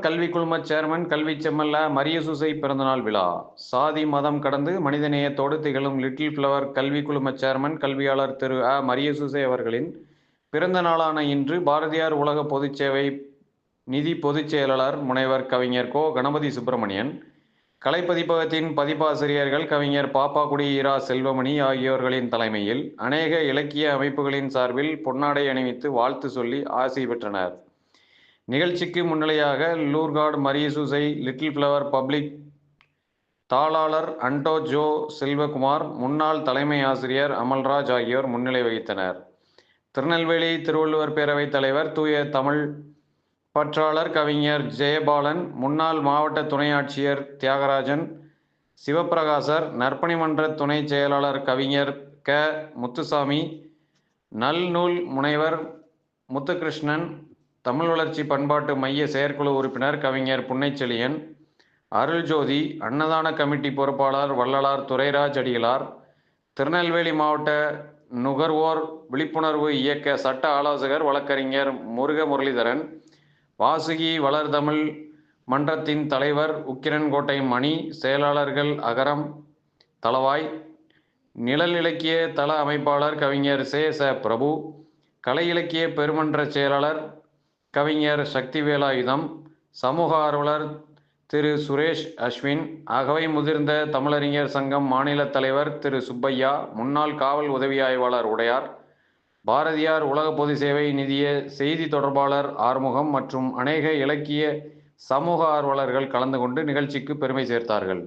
கல்வி குழும சேர்மன் கல்வி செம்மல்ல மரியசூசை பிறந்தநாள் விழா. சாதி மதம் கடந்து மனிதநேயத்தோடு திகழும் லிட்டில் ஃப்ளவர் கல்வி குழும சேர்மன் கல்வியாளர் திரு மரியசூசை அவர்களின் பிறந்த நாளான இன்று பாரதியார் உலக பொதுச்சேவை நிதி பொதுச் செயலாளர் முனைவர் கவிஞர் கோ கணபதி சுப்பிரமணியன், கலைப்பதிப்பகத்தின் பதிப்பாசிரியர்கள் கவிஞர் பாப்பாக்குடி ஈரா செல்வமணி ஆகியோர்களின் தலைமையில் அநேக இலக்கிய அமைப்புகளின் சார்பில் பொன்னாடை அணிவித்து வாழ்த்து சொல்லி ஆசி பெற்றனர். நிகழ்ச்சிக்கு முன்னிலையாக லூர்கார்டு மரியசூசை லிட்டில் ஃப்ளவர் பப்ளிக் தாளாளர் அன்டோ ஜோ செல்வகுமார், முன்னாள் தலைமை ஆசிரியர் அமல்ராஜ் ஆகியோர் முன்னிலை வகித்தனர். திருநெல்வேலி திருவள்ளுவர் பேரவைத் தலைவர் தூய தமிழ் பற்றாளர் கவிஞர் ஜெயபாலன், முன்னாள் மாவட்ட துணை ஆட்சியர் தியாகராஜன், சிவப்பிரகாசர், நற்பணி மன்ற துணை செயலாளர் கவிஞர் க முத்துசாமி, நல்நூல் முனைவர் முத்துகிருஷ்ணன், தமிழ் வளர்ச்சி பண்பாட்டு மைய செயற்குழு உறுப்பினர் கவிஞர் புன்னைச்செழியன், அருள்ஜோதி, அன்னதான கமிட்டி பொறுப்பாளர் வள்ளலார் துரைராஜ் அடிகளார், திருநெல்வேலி மாவட்ட நுகர்வோர் விழிப்புணர்வு இயக்க சட்ட ஆலோசகர் வழக்கறிஞர் முருக முரளிதரன், வாசுகி வளர்தமிழ் மன்றத்தின் தலைவர் உக்கிரன்கோட்டை மணி, செயலாளர்கள் அகரம் தளவாய், நிழல் இலக்கிய தள அமைப்பாளர் கவிஞர் ச பிரபு, கலை இலக்கிய பெருமன்ற செயலாளர் கவிஞர் சக்திவேலாயுதம், சமூக ஆர்வலர் திரு சுரேஷ் அஸ்வின், அகவை முதிர்ந்த தமிழறிஞர் சங்கம் மாநில தலைவர் திரு சுப்பையா, முன்னாள் காவல் உதவி ஆய்வாளர் உடையார், பாரதியார் உலக பொது சேவை நிதிய செய்தி தொடர்பாளர் ஆறுமுகம் மற்றும் அநேக இலக்கிய சமூக ஆர்வலர்கள் கலந்து கொண்டு நிகழ்ச்சிக்கு பெருமை சேர்த்தார்கள்.